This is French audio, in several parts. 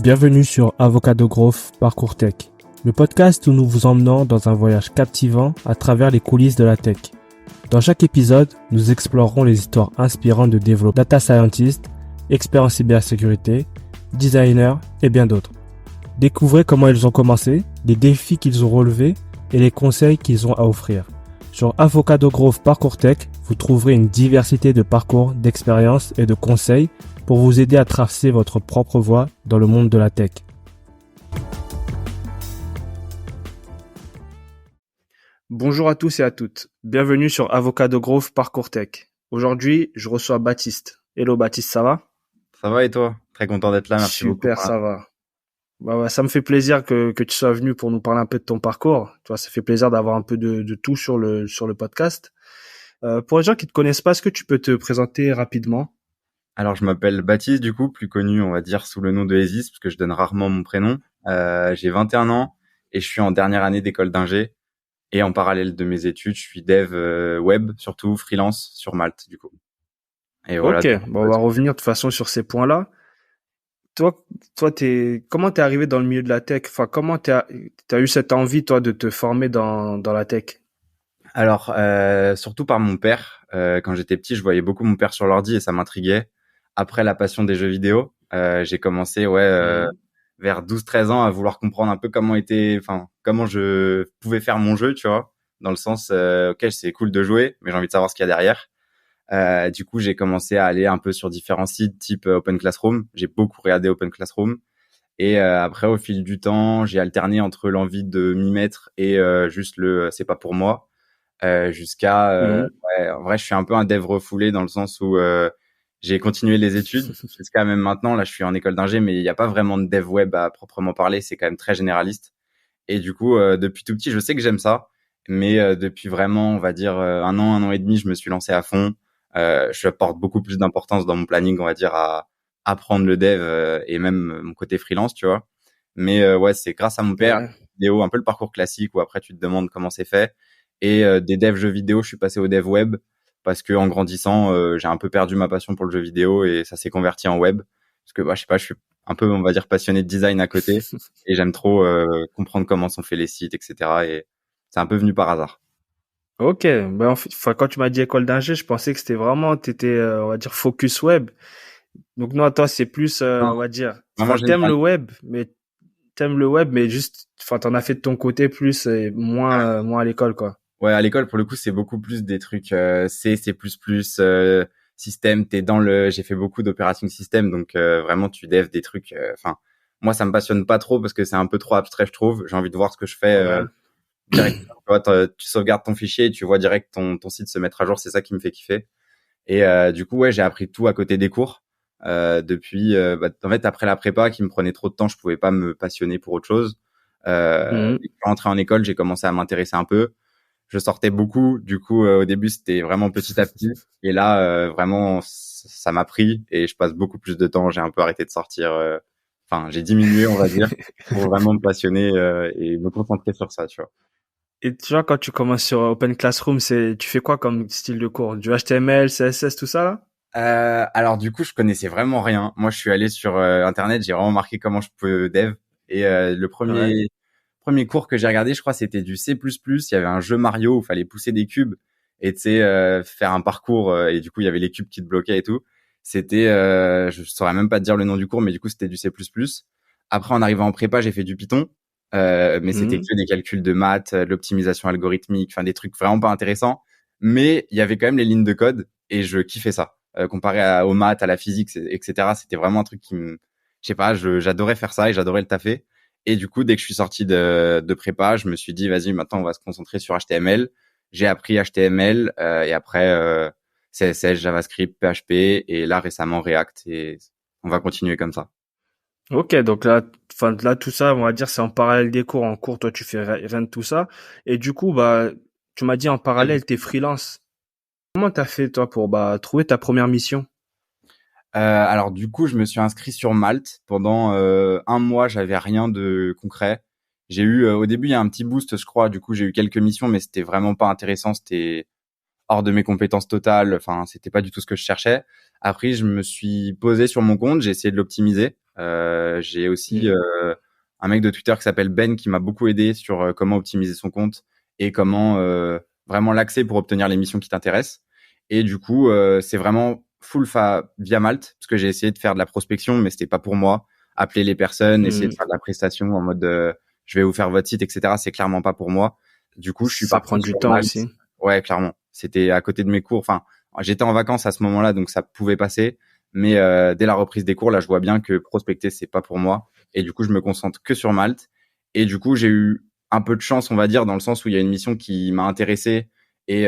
Bienvenue sur Avocado Growth Parcours Tech, le podcast où nous vous emmenons dans un voyage captivant à travers les coulisses de la tech. Dans chaque épisode, nous explorerons les histoires inspirantes de développeurs, data scientists, experts en cybersécurité, designers et bien d'autres. Découvrez comment ils ont commencé, les défis qu'ils ont relevés et les conseils qu'ils ont à offrir. Sur Avocado Growth Parcours Tech, vous trouverez une diversité de parcours, d'expériences et de conseils pour vous aider à tracer votre propre voie dans le monde de la tech. Bonjour à tous et à toutes. Bienvenue sur Avocado Growth Parcours Tech. Aujourd'hui, je reçois Baptiste. Hello Baptiste, ça va? Ça va et toi? Très content d'être là, merci beaucoup. Super, ça va. Ça me fait plaisir que tu sois venu pour nous parler un peu de ton parcours. Tu vois, ça fait plaisir d'avoir un peu de tout sur le podcast. Pour les gens qui te connaissent pas, est-ce que tu peux te présenter rapidement? Alors, je m'appelle Baptiste, du coup, plus connu, on va dire, sous le nom de Ezis, parce que je donne rarement mon prénom. J'ai 21 ans et je suis en dernière année d'école d'ingé. Et en parallèle de mes études, je suis dev web, surtout freelance sur Malte, du coup. Et voilà. Ok, on va revenir de toute façon sur ces points-là. Toi, comment t'es arrivé dans le milieu de la tech? Enfin, comment t'as eu cette envie, toi, de te former dans la tech? Alors, surtout par mon père. Quand j'étais petit, je voyais beaucoup mon père sur l'ordi et ça m'intriguait. Après la passion des jeux vidéo, j'ai commencé, vers 12-13 ans à vouloir comprendre un peu comment je pouvais faire mon jeu, tu vois, dans le sens, ok, c'est cool de jouer, mais j'ai envie de savoir ce qu'il y a derrière. Du coup, j'ai commencé à aller un peu sur différents sites type Open Classroom. J'ai beaucoup regardé Open Classroom. Et après, au fil du temps, j'ai alterné entre l'envie de m'y mettre et juste c'est pas pour moi. En vrai, je suis un peu un dev refoulé dans le sens où j'ai continué les études jusqu'à même maintenant. Là, je suis en école d'ingé, mais il n'y a pas vraiment de dev web à proprement parler. C'est quand même très généraliste. Et du coup, depuis tout petit, je sais que j'aime ça, mais depuis vraiment, on va dire un an et demi, je me suis lancé à fond. Je porte beaucoup plus d'importance dans mon planning, on va dire, à apprendre le dev et même mon côté freelance, tu vois. Mais ouais, c'est grâce à mon père, Ouais. vidéo, un peu le parcours classique où après tu te demandes comment c'est fait. Et des devs jeux vidéo, je suis passé au dev web parce que en grandissant, j'ai un peu perdu ma passion pour le jeu vidéo et ça s'est converti en web. Parce que je sais pas, je suis un peu, on va dire, passionné de design à côté et j'aime trop comprendre comment sont faits les sites, etc. Et c'est un peu venu par hasard. Ok, quand tu m'as dit école d'ingé, je pensais que t'étais, on va dire, focus web. Donc non, toi, c'est plus, Non, on va dire, vraiment général. t'aimes le web, mais juste, enfin, t'en as fait de ton côté plus et moins à l'école, quoi. Ouais, à l'école, pour le coup, c'est beaucoup plus des trucs C++, système. J'ai fait beaucoup d'operating system, donc vraiment, tu devs des trucs. Enfin, moi, ça me passionne pas trop parce que c'est un peu trop abstrait, je trouve. J'ai envie de voir ce que je fais Ouais. directement. Tu vois, tu sauvegardes ton fichier et tu vois direct ton site se mettre à jour. C'est ça qui me fait kiffer. Et du coup, ouais, j'ai appris tout à côté des cours. En fait, après la prépa qui me prenait trop de temps, je pouvais pas me passionner pour autre chose. Mhm. Et quand je suis rentré en école, j'ai commencé à m'intéresser un peu. Je sortais beaucoup, du coup, au début, c'était vraiment petit à petit. Et là, vraiment, ça m'a pris et je passe beaucoup plus de temps. J'ai un peu arrêté de sortir. Enfin, j'ai diminué, on va dire, pour vraiment me passionner et me concentrer sur ça, tu vois. Et tu vois, quand tu commences sur Open Classroom, tu fais quoi comme style de cours? Du HTML, CSS, tout ça, là? Alors du coup, je connaissais vraiment rien. Moi, je suis allé sur Internet, j'ai vraiment marqué comment je peux dev. Et le Ouais. premier cours que j'ai regardé, je crois, c'était du C++. Il y avait un jeu Mario où il fallait pousser des cubes et tu sais faire un parcours. Et du coup, il y avait les cubes qui te bloquaient et tout. C'était, je saurais même pas te dire le nom du cours, mais du coup, c'était du C++. Après, en arrivant en prépa, j'ai fait du Python. Mais c'était Mhm. que des calculs de maths, de l'optimisation algorithmique, enfin des trucs vraiment pas intéressants. Mais il y avait quand même les lignes de code et je kiffais ça. Comparé aux maths, à la physique, etc. C'était vraiment un truc je sais pas, j'adorais faire ça et j'adorais le taffer. Et du coup, dès que je suis sorti de prépa, je me suis dit, vas-y, maintenant on va se concentrer sur HTML. J'ai appris HTML et après CSS, JavaScript, PHP et là récemment React et on va continuer comme ça. Ok, donc là, enfin là, tout ça, on va dire, c'est en parallèle des cours. En cours, toi, tu fais rien de tout ça. Et du coup, tu m'as dit en parallèle, t'es freelance. Comment t'as fait, toi, pour trouver ta première mission? Alors du coup, je me suis inscrit sur Malte. Pendant un mois, j'avais rien de concret. J'ai eu au début, il y a un petit boost, je crois. Du coup, j'ai eu quelques missions, mais c'était vraiment pas intéressant. C'était hors de mes compétences totales. Enfin, c'était pas du tout ce que je cherchais. Après, je me suis posé sur mon compte. J'ai essayé de l'optimiser. J'ai aussi un mec de Twitter qui s'appelle Ben qui m'a beaucoup aidé sur comment optimiser son compte et comment vraiment l'axer pour obtenir les missions qui t'intéressent. Et du coup, c'est vraiment full via Malte parce que j'ai essayé de faire de la prospection, mais c'était pas pour moi. Appeler les personnes, essayer de faire de la prestation en mode je vais vous faire votre site, etc. C'est clairement pas pour moi. Du coup, je suis Ça parti prend du sur temps Malte. aussi. Ouais, clairement. C'était à côté de mes cours. Enfin, j'étais en vacances à ce moment-là, donc ça pouvait passer. Mais dès la reprise des cours, là, je vois bien que prospecter, c'est pas pour moi. Et du coup, je me concentre que sur Malte. Et du coup, j'ai eu un peu de chance, on va dire, dans le sens où il y a une mission qui m'a intéressé. Et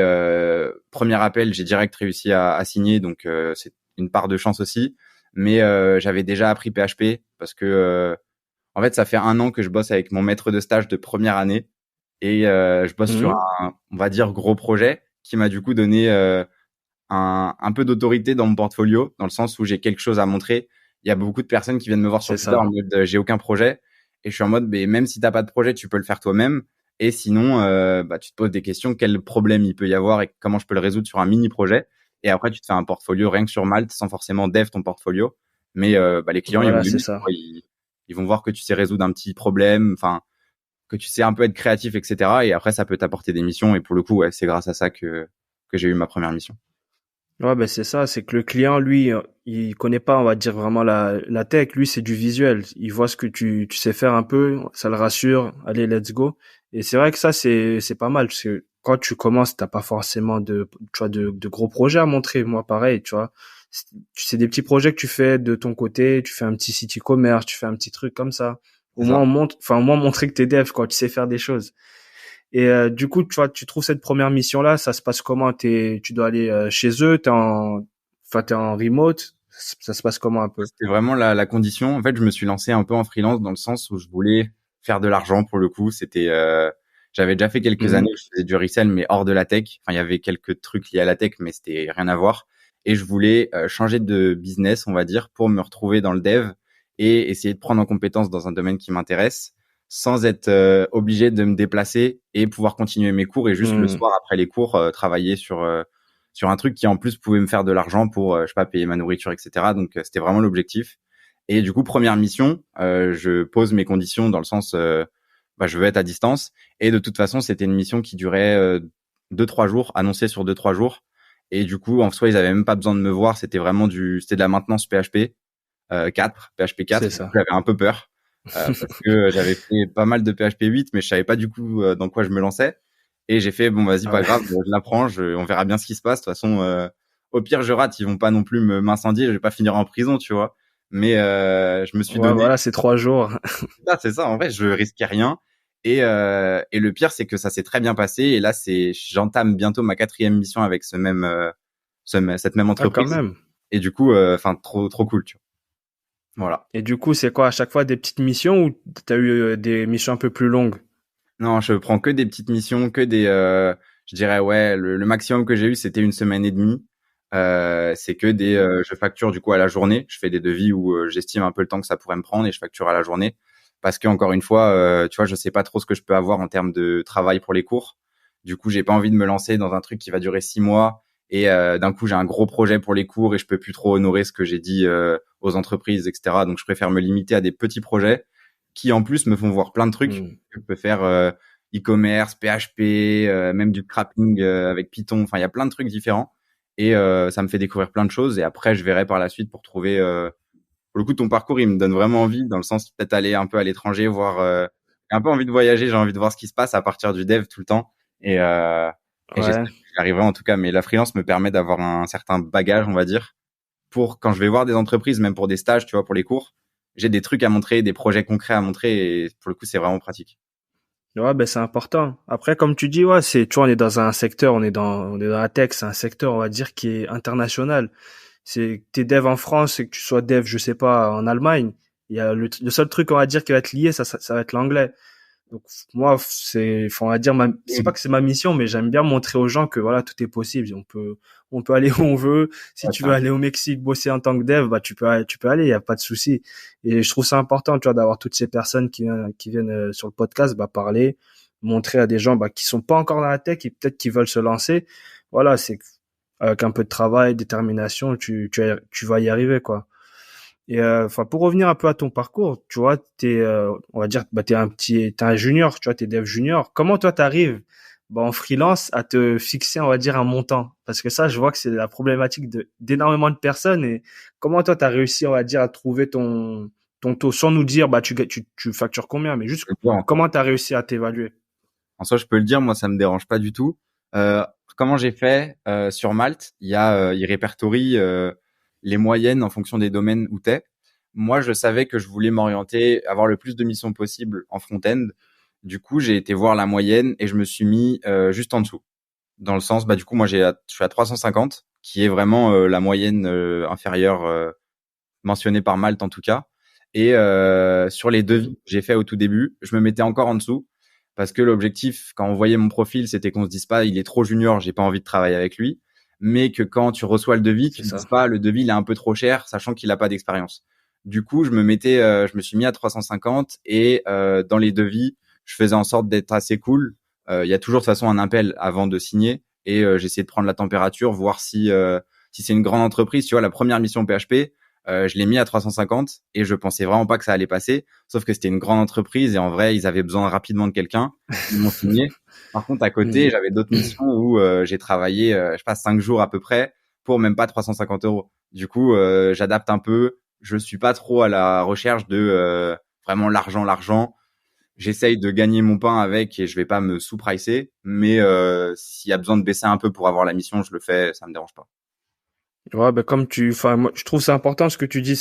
premier appel, j'ai direct réussi à signer. Donc, c'est une part de chance aussi. Mais j'avais déjà appris PHP parce que, en fait, ça fait 1 an que je bosse avec mon maître de stage de première année. Et je bosse sur on va dire, gros projet qui m'a du coup donné un peu d'autorité dans mon portfolio, dans le sens où j'ai quelque chose à montrer. Il y a beaucoup de personnes qui viennent me voir sur Twitter en mode j'ai aucun projet. Et je suis en mode, mais même si t'as pas de projet, tu peux le faire toi-même. Et sinon, tu te poses des questions, quel problème il peut y avoir et comment je peux le résoudre sur un mini projet. Et après, tu te fais un portfolio rien que sur Malte, sans forcément dev ton portfolio. Mais les clients, ils vont Voilà, c'est aimer, ça. ils vont voir que tu sais résoudre un petit problème, enfin que tu sais un peu être créatif, etc. Et après, ça peut t'apporter des missions. Et pour le coup, ouais, c'est grâce à ça que j'ai eu ma première mission. Ouais, ben c'est ça, c'est que le client, lui, il connaît pas, on va dire vraiment la tech. Lui, c'est du visuel. Il voit ce que tu sais faire un peu, ça le rassure. Allez, let's go. Et c'est vrai que ça, c'est pas mal parce que quand tu commences, t'as pas forcément tu vois, de gros projets à montrer. Moi, pareil, tu vois. C'est des petits projets que tu fais de ton côté. Tu fais un petit site e-commerce, tu fais un petit truc comme ça. Au C'est moins, ça. au moins montrer que t'es dev, quoi. Tu sais faire des choses. Et du coup, tu vois, tu trouves cette première mission-là, ça se passe comment? Tu dois aller chez eux, t'es en remote, ça se passe comment un peu? C'était vraiment la condition. En fait, je me suis lancé un peu en freelance dans le sens où je voulais faire de l'argent pour le coup. C'était, j'avais déjà fait quelques années où je faisais du resell, mais hors de la tech. Enfin, il y avait quelques trucs liés à la tech, mais c'était rien à voir. Et je voulais changer de business, on va dire, pour me retrouver dans le dev et essayer de prendre en compétence dans un domaine qui m'intéresse, sans être obligé de me déplacer et pouvoir continuer mes cours et juste le soir après les cours travailler sur un truc qui en plus pouvait me faire de l'argent pour je sais pas payer ma nourriture, etc. Donc c'était vraiment l'objectif. Et du coup, première mission, je pose mes conditions dans le sens je veux être à distance. Et de toute façon, c'était une mission qui durait 2-3 jours, annoncée sur 2-3 jours. Et du coup, en soi, ils avaient même pas besoin de me voir. C'était vraiment c'était de la maintenance PHP 4, PHP 4. C'est Du coup, ça. j'avais un peu peur parce que j'avais fait pas mal de PHP 8, mais je savais pas du coup dans quoi je me lançais. Et j'ai fait bon, vas-y, Ah pas ouais. grave, je l'apprends, on verra bien ce qui se passe. De toute façon, au pire, je rate, ils vont pas non plus m'incendier, je vais pas finir en prison, tu vois. Mais je me suis Ouais, donné. voilà, c'est 3 jours. C'est ça, en vrai, je risquais rien. Et le pire, c'est que ça s'est très bien passé. Et là, j'entame bientôt ma 4e mission avec cette même Ah, quand entreprise. même. Et du coup, enfin, trop, trop cool, tu vois. Voilà. Et du coup, c'est quoi à chaque fois des petites missions ou t'as eu des missions un peu plus longues? Non, je prends que des petites missions, je dirais, ouais, le maximum que j'ai eu, c'était 1 semaine et demie. C'est que je facture du coup à la journée. Je fais des devis où j'estime un peu le temps que ça pourrait me prendre et je facture à la journée. Parce que encore une fois, tu vois, je sais pas trop ce que je peux avoir en termes de travail pour les cours. Du coup, j'ai pas envie de me lancer dans un truc qui va durer 6 mois et d'un coup, j'ai un gros projet pour les cours et je peux plus trop honorer ce que j'ai dit aux entreprises, etc. Donc, je préfère me limiter à des petits projets qui en plus me font voir plein de trucs. Je peux faire e-commerce, PHP, même du scrapping avec Python. Enfin, il y a plein de trucs différents et ça me fait découvrir plein de choses. Et après, je verrai par la suite pour trouver. Pour le coup, ton parcours, il me donne vraiment envie, dans le sens peut-être aller un peu à l'étranger, voir. J'ai un peu envie de voyager. J'ai envie de voir ce qui se passe à partir du dev tout le temps. Et, Ouais. j'espère que j'y arriverai en tout cas. Mais la freelance me permet d'avoir un certain bagage, on va dire, pour quand je vais voir des entreprises, même pour des stages, tu vois, pour les cours, j'ai des trucs à montrer, des projets concrets à montrer. Et pour le coup, c'est vraiment pratique. Ouais, ben c'est important. Après, comme tu dis, ouais, tu vois, on est dans un secteur, on est dans la tech, c'est un secteur, on va dire, qui est international. C'est que t'es dev en France et que tu sois dev, je sais pas, en Allemagne. Il y a le seul truc, on va dire, qui va être lié, ça va être l'anglais. Donc, moi, on va dire, c'est pas que c'est ma mission, mais j'aime bien montrer aux gens que voilà, tout est possible. On peut aller où on veut. Si Ouais, tu veux aller au Mexique bosser en tant que dev, bah, tu peux aller, il y a pas de souci. Et je trouve ça important, tu vois, d'avoir toutes ces personnes qui viennent sur le podcast, bah, parler, montrer à des gens, bah, qui sont pas encore dans la tech et peut-être qui veulent se lancer. Voilà, c'est avec un peu de travail, détermination, tu vas y arriver, quoi. Et enfin, pour revenir un peu à ton parcours, tu vois, on va dire, t'es un junior, tu vois, t'es dev junior. Comment toi t'arrives, en freelance, à te fixer, on va dire, un montant? Parce que ça, je vois que c'est la problématique d'énormément de personnes. Et comment toi t'as réussi, on va dire, à trouver ton taux, sans nous dire, tu factures combien, mais juste comment t'as réussi à t'évaluer? En soi, je peux le dire, moi, ça me dérange pas du tout. Comment j'ai fait sur Malte, il répertorie les moyennes en fonction des domaines où t'es. Moi, je savais que je voulais m'orienter, avoir le plus de missions possible en front-end. Du coup, j'ai été voir la moyenne et je me suis mis juste en dessous. Dans le sens, du coup, moi, je suis à 350, qui est vraiment la moyenne inférieure mentionnée par Malte en tout cas. Et sur les devis que j'ai fait au tout début, je me mettais encore en dessous parce que l'objectif, quand on voyait mon profil, c'était qu'on se dise pas, il est trop junior, j'ai pas envie de travailler avec lui, mais que quand tu reçois le devis, tu te dises pas, le devis, il est un peu trop cher, sachant qu'il a pas d'expérience. Du coup, je me suis mis à 350 et dans les devis, je faisais en sorte d'être assez cool. Il y a toujours de toute façon un appel avant de signer et j'essayais de prendre la température, voir si c'est une grande entreprise. Tu vois, la première mission PHP, je l'ai mis à 350 et je pensais vraiment pas que ça allait passer. Sauf que c'était une grande entreprise et en vrai, ils avaient besoin rapidement de quelqu'un. Ils m'ont signé. Par contre, à côté, j'avais d'autres missions où j'ai travaillé, je sais pas, 5 jours à peu près pour même pas 350 euros. Du coup, j'adapte un peu. Je suis pas trop à la recherche de vraiment l'argent. J'essaye de gagner mon pain avec et je vais pas me sous-pricer. Mais s'il y a besoin de baisser un peu pour avoir la mission, je le fais. Ça me dérange pas. Ouais, enfin, moi, je trouve c'est important ce que tu dis,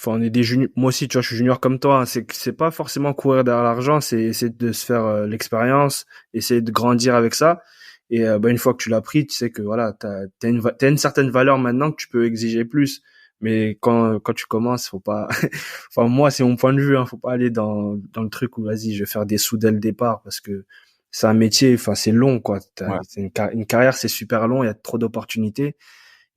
on est des juniors. Moi aussi, tu vois, je suis junior comme toi, hein. C'est pas forcément courir derrière l'argent, c'est de se faire l'expérience, essayer de grandir avec ça. Et une fois que tu l'as pris, tu sais que voilà, t'as une certaine valeur maintenant que tu peux exiger plus. Mais quand tu commences, faut pas. Enfin, moi, c'est mon point de vue, hein, faut pas aller dans le truc où vas-y, je vais faire des sous dès le départ parce que c'est un métier. Enfin, c'est long, quoi. Ouais. C'est une carrière, c'est super long. Il y a trop d'opportunités.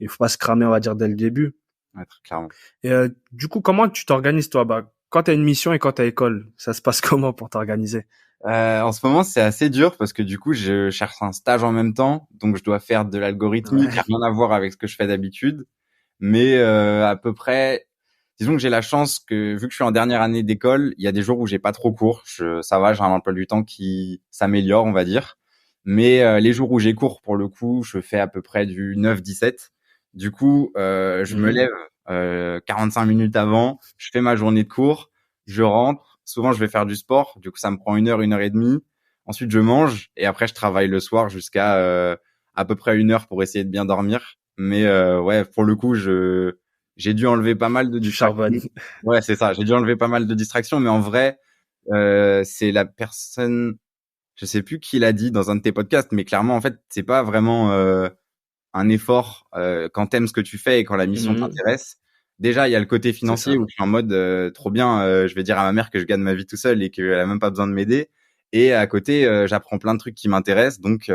Il faut pas se cramer, on va dire, dès le début. Ouais, très clairement. Et du coup, comment tu t'organises, toi? Quand t'as une mission et quand t'as école, ça se passe comment pour t'organiser? En ce moment, c'est assez dur parce que du coup, je cherche un stage en même temps, donc je dois faire de l'algorithmique, qui a rien à voir avec ce que je fais d'habitude. Mais à peu près, disons que j'ai la chance que vu que je suis en dernière année d'école, il y a des jours où j'ai pas trop cours. Ça va, j'ai un emploi du temps qui s'améliore, on va dire. Mais les jours où j'ai cours, pour le coup, je fais à peu près du 9-17. Du coup, je me lève 45 minutes avant, je fais ma journée de cours, je rentre. Souvent, je vais faire du sport. Du coup, ça me prend 1 heure et demie. Ensuite, je mange et après, je travaille le soir jusqu'à à peu près 1 heure pour essayer de bien dormir. Mais ouais, pour le coup, j'ai dû enlever pas mal de Du distractions. charbonne. Ouais, c'est ça. J'ai dû enlever pas mal de distractions, mais en vrai, c'est la personne, je sais plus qui l'a dit dans un de tes podcasts, mais clairement, en fait, c'est pas vraiment un effort quand t'aimes ce que tu fais et quand la mission t'intéresse. Déjà, il y a le côté financier où je suis en mode trop bien, je vais dire à ma mère que je gagne ma vie tout seul et qu'elle a même pas besoin de m'aider. Et à côté, j'apprends plein de trucs qui m'intéressent, donc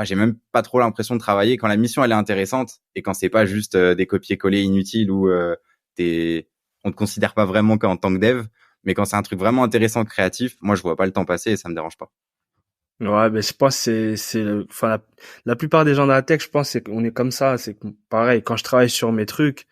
j'ai même pas trop l'impression de travailler quand la mission elle est intéressante et quand c'est pas juste des copier-coller inutiles où on te considère pas vraiment qu'en tant que dev, mais quand c'est un truc vraiment intéressant, créatif, moi je vois pas le temps passer et ça me dérange pas. Ouais, je pense que enfin, la plupart des gens de la tech, je pense, c'est qu'on est comme ça. C'est pareil, quand je travaille sur mes trucs,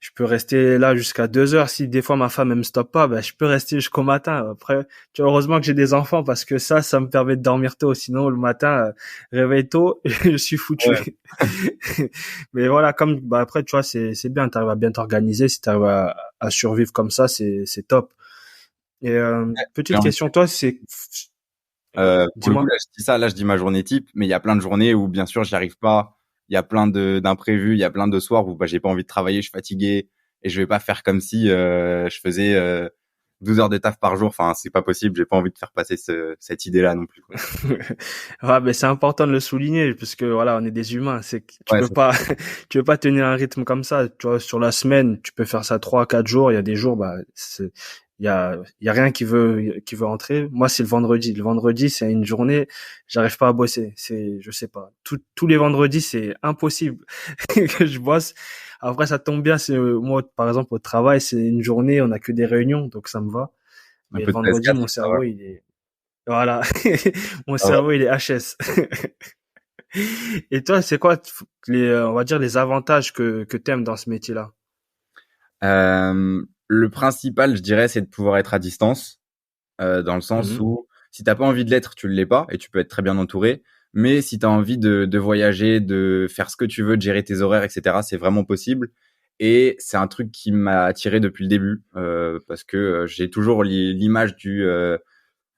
je peux rester là jusqu'à 2 heures. Si des fois ma femme elle me stoppe pas, je peux rester jusqu'au matin. Après, tu vois, heureusement que j'ai des enfants parce que ça me permet de dormir tôt. Sinon, le matin, réveil tôt, je suis foutu. Ouais. Mais voilà, après, tu vois, c'est bien. T'arrives à bien t'organiser. Si t'arrives à survivre comme ça, c'est top. Et petite question, toi, Pour le coup, dis-moi. là, je dis ma journée type, mais il y a plein de journées où, bien sûr, j'y arrive pas. Il y a plein d'imprévus, il y a plein de soirs où j'ai pas envie de travailler, je suis fatigué et je vais pas faire comme si je faisais 12 heures de taf par jour. Enfin, c'est pas possible. J'ai pas envie de faire passer cette idée-là non plus, quoi. Ouais, c'est important de le souligner parce que voilà, on est des humains. C'est que tu Ouais, peux pas, tu peux pas tenir un rythme comme ça. Tu vois, sur la semaine, tu peux faire ça 3, 4 jours. Il y a des jours, il y a rien qui veut entrer. Moi, c'est le vendredi. Le vendredi, c'est une journée, j'arrive pas à bosser. Je sais pas. Tous les vendredis, c'est impossible que je bosse. Après, ça tombe bien. Moi, par exemple, au travail, c'est une journée, on a que des réunions, donc ça me va. un Mais peu le de vendredi, PS4, mon ça va. cerveau, il est, voilà. Mon Ça va. cerveau, il est HS. Et toi, c'est quoi on va dire les avantages que t'aimes dans ce métier-là? Le principal, je dirais, c'est de pouvoir être à distance, dans le sens Mhm. où si t'as pas envie de l'être, tu le l'es pas et tu peux être très bien entouré. Mais si t'as envie de voyager, de faire ce que tu veux, de gérer tes horaires, etc., c'est vraiment possible. Et c'est un truc qui m'a attiré depuis le début, parce que j'ai toujours l'image du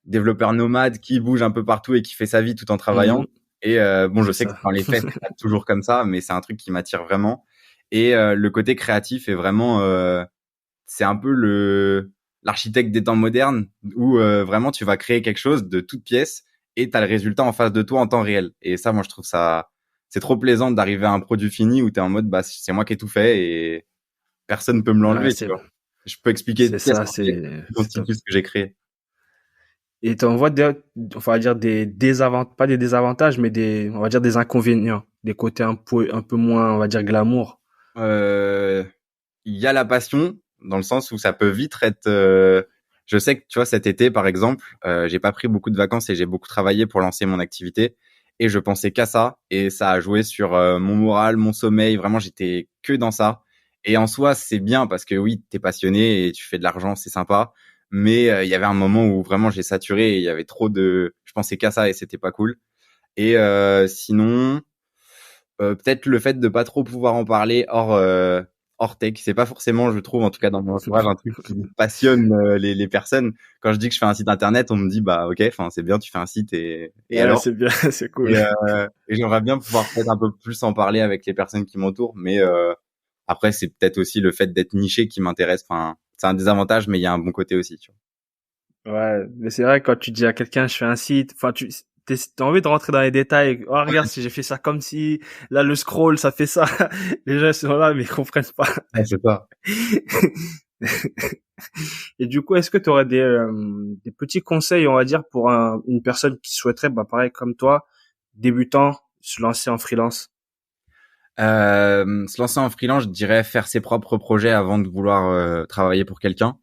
développeur nomade qui bouge un peu partout et qui fait sa vie tout en travaillant. Mhm. Et bon, je C'est sais que ça. dans les faits, c'est pas toujours comme ça, mais c'est un truc qui m'attire vraiment. Et le côté créatif est vraiment, c'est un peu le l'architecte des temps modernes où vraiment tu vas créer quelque chose de toute pièce et t'as le résultat en face de toi en temps réel. Et ça, moi, je trouve ça, c'est trop plaisant d'arriver à un produit fini où t'es en mode, bah, c'est moi qui ai tout fait et personne peut me Ouais, l'enlever, tu vois. Je peux expliquer c'est pièce ça, par pièce qui c'est top. constitue ce que j'ai créé. Et t'en vois on va dire des désavantages, pas des désavantages, mais on va dire des inconvénients, des côtés un peu moins, on va dire glamour. Euh, il y a la passion dans le sens où ça peut vite être je sais que tu vois cet été par exemple j'ai pas pris beaucoup de vacances et j'ai beaucoup travaillé pour lancer mon activité et je pensais qu'à ça et ça a joué sur mon moral, mon sommeil, vraiment j'étais que dans ça et en soi c'est bien parce que oui t'es passionné et tu fais de l'argent, c'est sympa, mais il y avait un moment où vraiment j'ai saturé et il y avait trop de je pensais qu'à ça et c'était pas cool. Et sinon peut-être le fait de pas trop pouvoir en parler hors tech, c'est pas forcément, je trouve, en tout cas dans mon entourage, un truc qui passionne les personnes. Quand je dis que je fais un site internet, on me dit bah ok, enfin c'est bien, tu fais un site et Ouais, alors c'est bien, c'est cool. et j'aimerais bien pouvoir peut-être un peu plus en parler avec les personnes qui m'entourent, mais après c'est peut-être aussi le fait d'être niché qui m'intéresse. Enfin c'est un désavantage, mais il y a un bon côté aussi. Tu Ouais, mais c'est vrai, quand tu dis à quelqu'un, je fais un site, enfin, t'as envie de rentrer dans les détails. Oh, regarde, si j'ai fait ça comme si, là, le scroll, ça fait ça. Les gens, ils sont là, mais ils comprennent pas. vois. Ouais, c'est ça. Et du coup, est-ce que tu aurais des petits conseils, on va dire, pour une personne qui souhaiterait, bah, pareil, comme toi, débutant, se lancer en freelance? Se lancer en freelance, je dirais faire ses propres projets avant de vouloir travailler pour quelqu'un,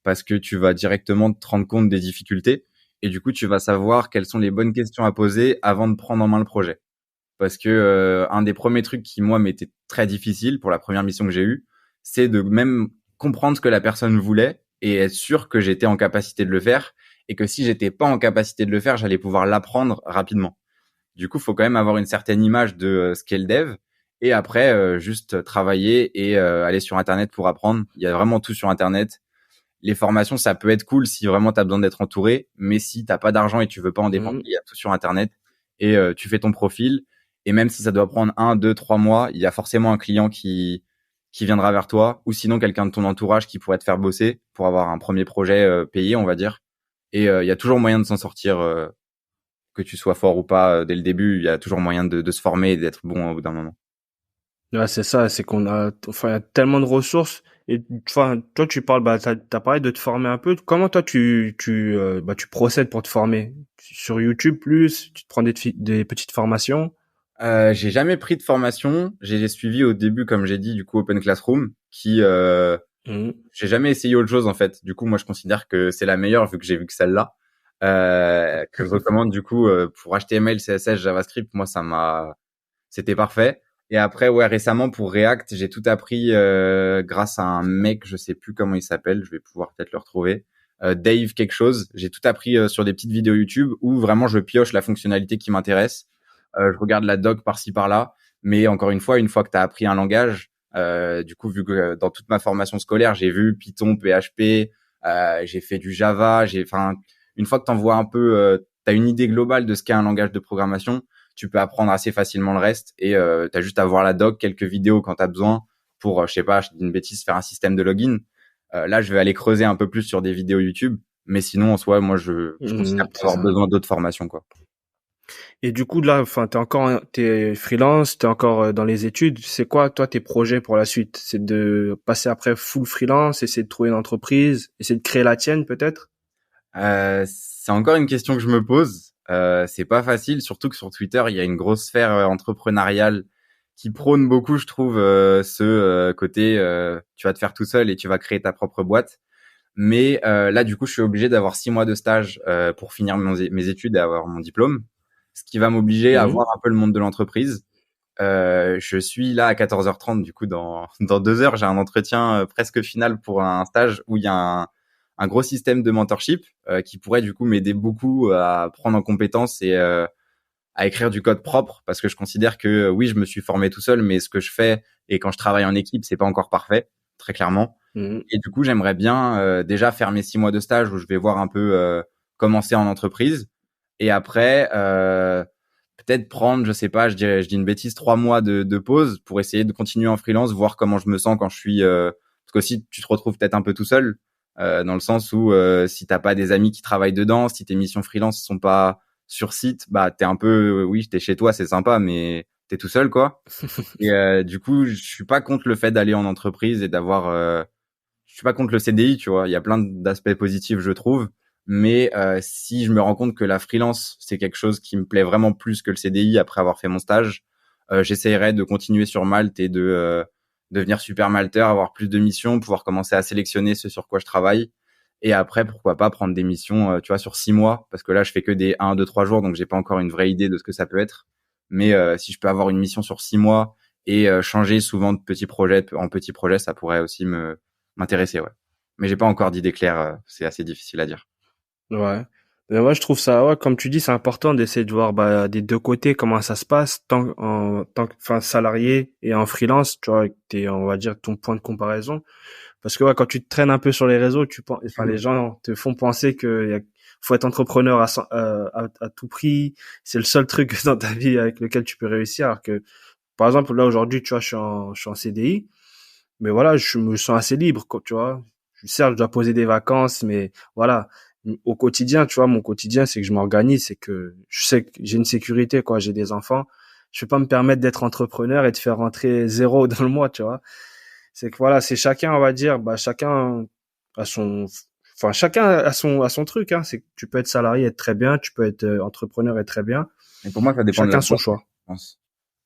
parce que tu vas directement te rendre compte des difficultés et du coup tu vas savoir quelles sont les bonnes questions à poser avant de prendre en main le projet. Parce que un des premiers trucs qui moi m'était très difficile pour la première mission que j'ai eue, c'est de même comprendre ce que la personne voulait et être sûr que j'étais en capacité de le faire et que si j'étais pas en capacité de le faire, j'allais pouvoir l'apprendre rapidement. Du coup, faut quand même avoir une certaine image de ce qu'est le dev et après juste travailler et aller sur internet pour apprendre. Il y a vraiment tout sur internet. Les formations, ça peut être cool si vraiment tu as besoin d'être entouré, mais si t'as pas d'argent et tu veux pas en dépenser, Mhm. il y a tout sur internet et tu fais ton profil et même si ça doit prendre 1, 2, 3 mois, il y a forcément un client qui viendra vers toi ou sinon quelqu'un de ton entourage qui pourrait te faire bosser pour avoir un premier projet payé, on va dire. Et il y a toujours moyen de s'en sortir que tu sois fort ou pas dès le début, il y a toujours moyen de se former et d'être bon au bout d'un moment. Ouais, c'est ça, c'est qu'on a, enfin, il y a tellement de ressources. Et, enfin, toi, tu parles, bah, t'as parlé de te former un peu. Comment toi, bah, tu procèdes pour te former? Sur YouTube plus, tu te prends des petites formations? J'ai jamais pris de formation. J'ai suivi au début, comme j'ai dit, du coup Open Classroom, qui Mhm. j'ai jamais essayé autre chose en fait. Du coup, moi, je considère que c'est la meilleure vu que j'ai vu que celle-là que je recommande du coup pour HTML, CSS, JavaScript. Moi, c'était parfait. Et après, ouais, récemment pour React, j'ai tout appris grâce à un mec, je sais plus comment il s'appelle, je vais pouvoir peut-être le retrouver. Dave quelque chose. J'ai tout appris sur des petites vidéos YouTube où vraiment je pioche la fonctionnalité qui m'intéresse. Je regarde la doc par-ci par-là. Mais encore une fois que tu as appris un langage, du coup, vu que dans toute ma formation scolaire, j'ai vu Python, PHP, j'ai fait du Java, enfin, une fois que t'en vois un peu, t'as une idée globale de ce qu'est un langage de programmation, tu peux apprendre assez facilement le reste et t'as juste à voir la doc, quelques vidéos quand t'as besoin pour, je sais pas, je dis une bêtise, faire un système de login. Là, je vais aller creuser un peu plus sur des vidéos YouTube, mais sinon, en soi, moi, je considère Mhm, pas c'est avoir ça. besoin d'autres formations, quoi. Et du coup, là, enfin, t'es freelance, t'es encore dans les études. C'est quoi, toi, tes projets pour la suite? C'est de passer après full freelance, essayer de trouver une entreprise, essayer de créer la tienne, peut-être? C'est encore une question que je me pose. C'est pas facile, surtout que sur Twitter, il y a une grosse sphère entrepreneuriale qui prône beaucoup, je trouve, ce côté tu vas te faire tout seul et tu vas créer ta propre boîte. Mais là, du coup, je suis obligé d'avoir 6 mois de stage pour finir mes études et avoir mon diplôme, ce qui va m'obliger à Mhm. voir un peu le monde de l'entreprise. je suis là à 14h30. Du coup, dans 2 heures, j'ai un entretien presque final pour un stage où il y a un gros système de mentorship qui pourrait du coup m'aider beaucoup à prendre en compétence et à écrire du code propre, parce que je considère que oui, je me suis formé tout seul, mais ce que je fais et quand je travaille en équipe, c'est pas encore parfait, très clairement. Et du coup, j'aimerais bien déjà faire mes 6 mois de stage où je vais voir un peu commencer en entreprise, et après peut-être prendre, je sais pas, je dis une bêtise, 3 mois de pause pour essayer de continuer en freelance, voir comment je me sens quand je suis parce qu'aussi tu te retrouves peut-être un peu tout seul dans le sens où si t'as pas des amis qui travaillent dedans, si tes missions freelance sont pas sur site, bah t'es un peu, oui, t'es chez toi, c'est sympa, mais t'es tout seul, quoi. Et du coup, je suis pas contre le fait d'aller en entreprise et d'avoir, je suis pas contre le CDI, tu vois. Il y a plein d'aspects positifs, je trouve. Mais si je me rends compte que la freelance, c'est quelque chose qui me plaît vraiment plus que le CDI après avoir fait mon stage, j'essayerai de continuer sur Malte et de devenir super malteur, avoir plus de missions, pouvoir commencer à sélectionner ce sur quoi je travaille. Et après, pourquoi pas prendre des missions, tu vois, sur 6 mois, parce que là, je fais que des 1, 2, 3 jours, donc j'ai pas encore une vraie idée de ce que ça peut être. Mais si je peux avoir une mission sur 6 mois et changer souvent de petits projets en petits projets, ça pourrait aussi m'intéresser, ouais. Mais j'ai pas encore d'idée claire, c'est assez difficile à dire. Ouais. Mais moi, je trouve ça, ouais, comme tu dis, c'est important d'essayer de voir bah, des deux côtés comment ça se passe, tant que enfin, salarié et en freelance, tu vois, t'es, on va dire, ton point de comparaison. Parce que ouais, quand tu te traînes un peu sur les réseaux, tu penses, enfin, les gens te font penser faut être entrepreneur à tout prix. C'est le seul truc dans ta vie avec lequel tu peux réussir. Alors que, par exemple, là, aujourd'hui, tu vois, je suis en CDI, mais voilà, je me sens assez libre, quoi, tu vois. Certes, je dois poser des vacances, mais voilà, au quotidien, tu vois, mon quotidien, c'est que je m'organise, c'est que je sais que j'ai une sécurité, quoi, j'ai des enfants. Je peux pas me permettre d'être entrepreneur et de faire rentrer zéro dans le mois, tu vois. C'est que voilà, c'est chacun, on va dire, bah, chacun a son, enfin, chacun a son truc, hein. C'est que tu peux être salarié et être très bien, tu peux être entrepreneur et très bien. Et pour moi, ça dépend de la Chacun son boîte, choix. je pense.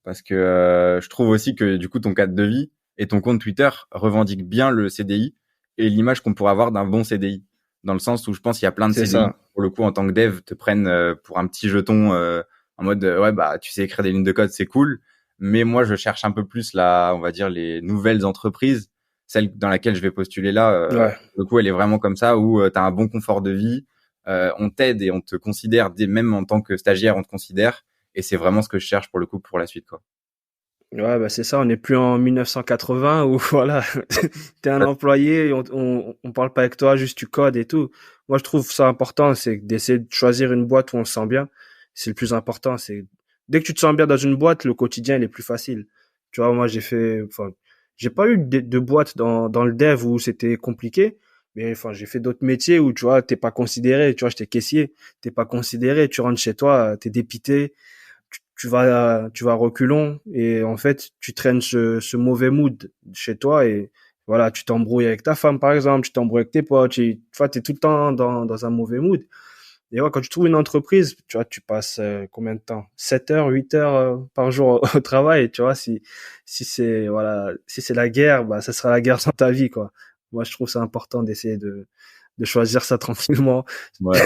Parce que je trouve aussi que du coup, ton cadre de vie et ton compte Twitter revendiquent bien le CDI et l'image qu'on pourrait avoir d'un bon CDI. Dans le sens où je pense qu'il y a plein de C'est CDI, ça. pour le coup, en tant que dev, te prennent pour un petit jeton en mode ouais, bah, tu sais écrire des lignes de code, c'est cool. Mais moi, je cherche un peu plus on va dire, les nouvelles entreprises. Celle dans laquelle je vais postuler là, Ouais. pour le coup, elle est vraiment comme ça, où tu as un bon confort de vie, on t'aide et on te considère, même en tant que stagiaire, on te considère. Et c'est vraiment ce que je cherche pour le coup pour la suite, quoi. Ouais, bah c'est ça, on n'est plus en 1980 où voilà, t'es un employé, et on parle pas avec toi, juste tu codes et tout. Moi, je trouve ça important, c'est d'essayer de choisir une boîte où on se sent bien. C'est le plus important, c'est dès que tu te sens bien dans une boîte, le quotidien il est plus facile. Tu vois, moi enfin, j'ai pas eu de boîte dans le dev où c'était compliqué, mais enfin, j'ai fait d'autres métiers où tu vois, t'es pas considéré. Tu vois, j'étais caissier, t'es pas considéré, tu rentres chez toi, t'es dépité, tu vas à reculons et en fait tu traînes ce mauvais mood chez toi et voilà, tu t'embrouilles avec ta femme par exemple, tu t'embrouilles avec tes potes, t'es tout le temps dans un mauvais mood. Et ouais, quand tu trouves une entreprise, tu vois, tu passes combien de temps? 7 heures, 8 heures par jour au travail, tu vois, si c'est voilà, si c'est la guerre, bah ça sera la guerre dans ta vie quoi. Moi, je trouve ça important d'essayer de choisir ça tranquillement. Ouais,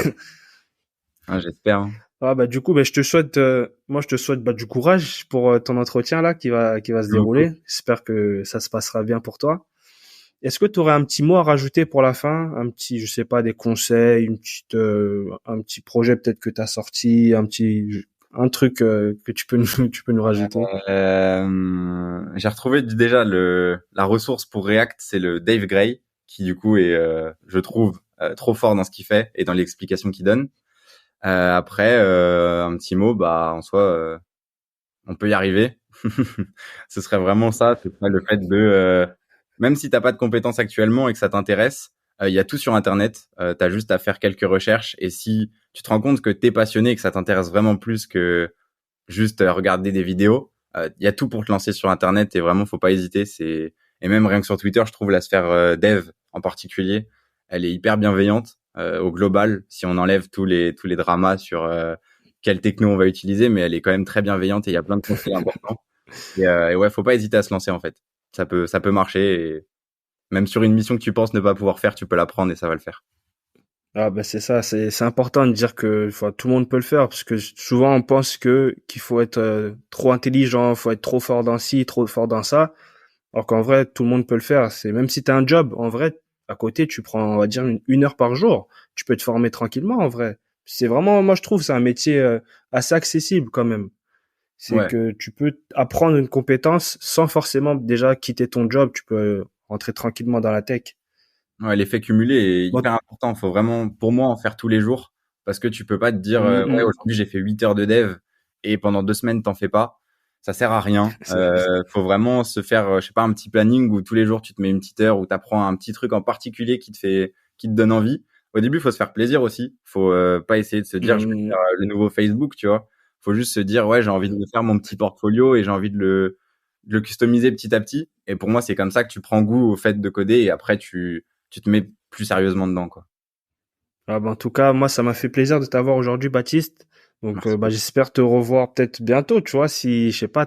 ah, j'espère, hein. Ah bah du coup bah, je te souhaite bah, du courage pour ton entretien là qui va se Merci beaucoup. dérouler. J'espère que ça se passera bien pour toi. Est-ce que tu aurais un petit mot à rajouter pour la fin, un petit je sais pas des conseils, un petit projet peut-être que tu as sorti, un truc que tu peux nous tu peux nous rajouter. J'ai retrouvé déjà la ressource pour React, c'est le Dave Gray, qui du coup est, je trouve, trop fort dans ce qu'il fait et dans l'explication qu'il donne. Après, un petit mot, bah en soi, on peut y arriver. Ce serait vraiment ça, ce serait le fait de, même si t'as pas de compétences actuellement et que ça t'intéresse, il y a tout sur Internet. T'as juste à faire quelques recherches et si tu te rends compte que t'es passionné et que ça t'intéresse vraiment plus que juste regarder des vidéos, il y a tout pour te lancer sur Internet et vraiment faut pas hésiter. Et même rien que sur Twitter, je trouve la sphère dev en particulier, elle est hyper bienveillante au global. Si on enlève tous les dramas sur quelle techno on va utiliser, mais elle est quand même très bienveillante et il y a plein de conseils importants. Et ouais, faut pas hésiter à se lancer en fait. Ça peut marcher. Et même sur une mission que tu penses ne pas pouvoir faire, tu peux la prendre et ça va le faire. Ah ben c'est ça, c'est important de dire que enfin, tout le monde peut le faire parce que souvent on pense que qu'il faut être trop intelligent, faut être trop fort dans ci, trop fort dans ça, alors qu'en vrai tout le monde peut le faire. C'est même si t'as un job, en vrai à côté tu prends on va dire une heure par jour, tu peux te former tranquillement en vrai. C'est vraiment moi je trouve c'est un métier assez accessible quand même. C'est Ouais. que tu peux apprendre une compétence sans forcément déjà quitter ton job, tu peux rentrer tranquillement dans la tech. Ouais, l'effet cumulé est Bon, hyper important. Faut vraiment, pour moi, en faire tous les jours parce que tu peux pas te dire, ouais, mm, aujourd'hui j'ai fait 8 heures de dev et pendant 2 semaines t'en fais pas. Ça sert à rien. Faut vraiment se faire, je sais pas, un petit planning où tous les jours tu te mets une petite heure où t'apprends un petit truc en particulier qui te donne envie. Au début, faut se faire plaisir aussi. Faut pas essayer de se dire, je vais mm, faire le nouveau Facebook, tu vois. Faut juste se dire, ouais, j'ai envie de me faire mon petit portfolio et j'ai envie de le customiser petit à petit. Et pour moi, c'est comme ça que tu prends goût au fait de coder et après tu te mets plus sérieusement dedans, quoi. ah bah, en tout cas, moi, ça m'a fait plaisir de t'avoir aujourd'hui, Baptiste. Donc, Merci bah, beaucoup. j'espère te revoir peut-être bientôt, tu vois, si, je sais pas,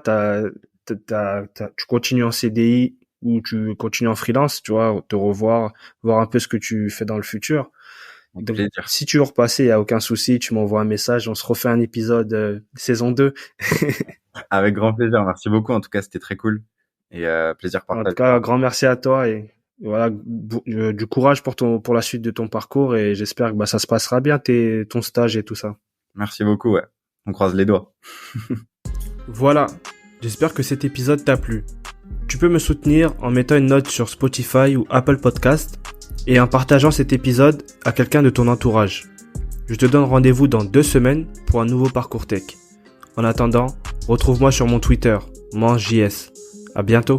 tu continues en CDI ou tu continues en freelance, tu vois, te revoir, voir un peu ce que tu fais dans le futur. Avec Donc, plaisir. si tu veux repasser, il y a aucun souci, tu m'envoies un message, on se refait un épisode saison 2. Avec grand plaisir. Merci beaucoup. En tout cas, c'était très cool. Et plaisir En tout partagé. cas, grand merci à toi et voilà, du courage pour la suite de ton parcours et j'espère que bah, ça se passera bien, ton stage et tout ça. Merci beaucoup, ouais. On croise les doigts. Voilà, j'espère que cet épisode t'a plu. Tu peux me soutenir en mettant une note sur Spotify ou Apple Podcast et en partageant cet épisode à quelqu'un de ton entourage. Je te donne rendez-vous dans 2 semaines pour un nouveau parcours tech. En attendant, retrouve-moi sur mon Twitter, MangeJS. À bientôt.